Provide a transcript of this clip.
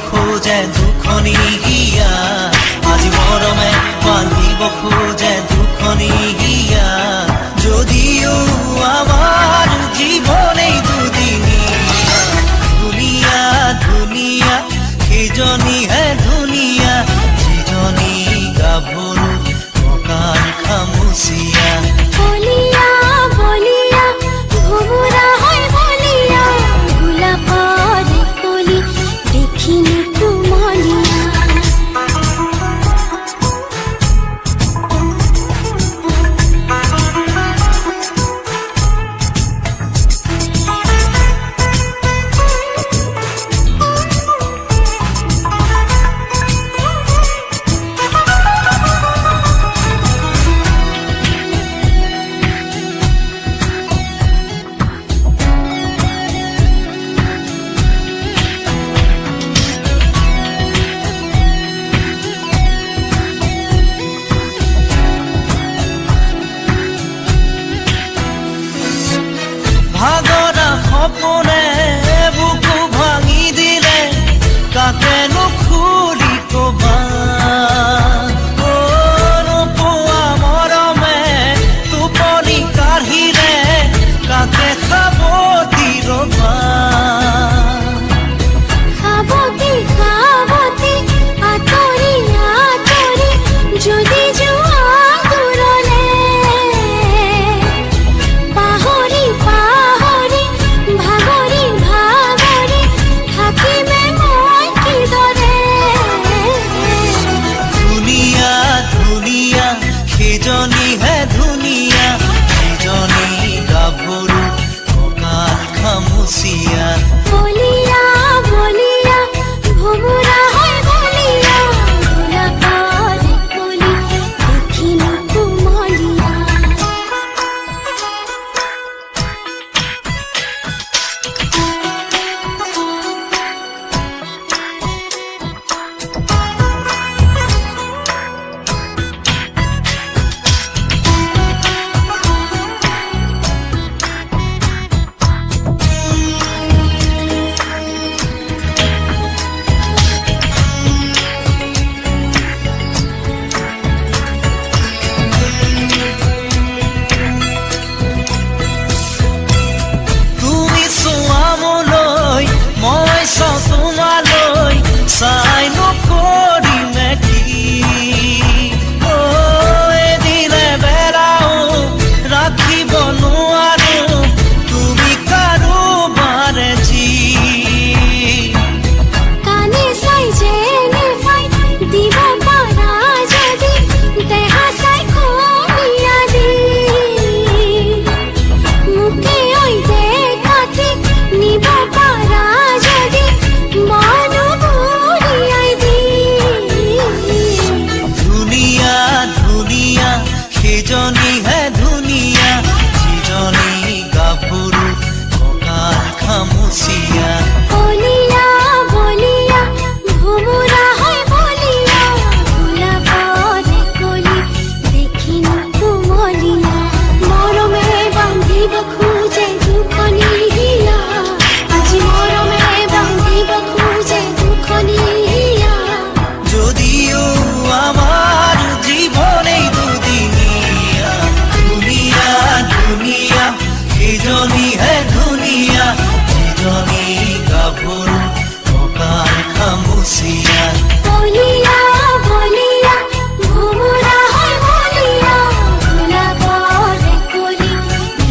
খোজে দুখনি হিয়া আজি মৰমে বান্ধিব খোজে দুখনি হিয়া যদিও আমার জীবনে দুদিনিয়া দুনিয়া দুনিয়া সেইজনী হে ধুনীয়া যিজনী গাভৰু কঁকাল খামুচিয়া বলিয়া বলিয়া ভোমোৰা হয় বলিয়া গোলাপৰ কলি দেখিলো কুমলীয়া ভাগৰা সপোনে বুকু ভাঙি দিলে কাকেনো খুলি কবা নোপোৱা মৰমে টোপনি কাঢ়িলে কাকে খাব তিৰবা খাবতি খাবতি আতৰি আতৰি যদি যোৱা দূৰলে পাহৰি পাহৰি ভাগৰি ভাগৰি থাকিমে মই কিদৰে ধুনীয়া ধুনীয়া সেইজনী হে ধুনীয়া যিজনী গাভৰু কঁকাল খামুচিয়া বলিয়া বলিয়া ভোমোৰা হয় বলিয়া গোলাপৰ কলি দেখিলো কুমলীয়া তুমি চোৱা মোলৈ মই চাওঁ তোমালৈ চাই নকৰিমে কি এদিনে বেলাও ৰাখিব নোৱাৰো তুমি কাৰোবাৰে যি কানে চাই যেনে পাই দিব পাৰা যদি দেহা চাই খমিয়া দি মুখে ঐ দেখাতে নিব পাৰা যদি মনো ভুলিয়াই দি ধুনীয়া ধুনীয়া সেইজনী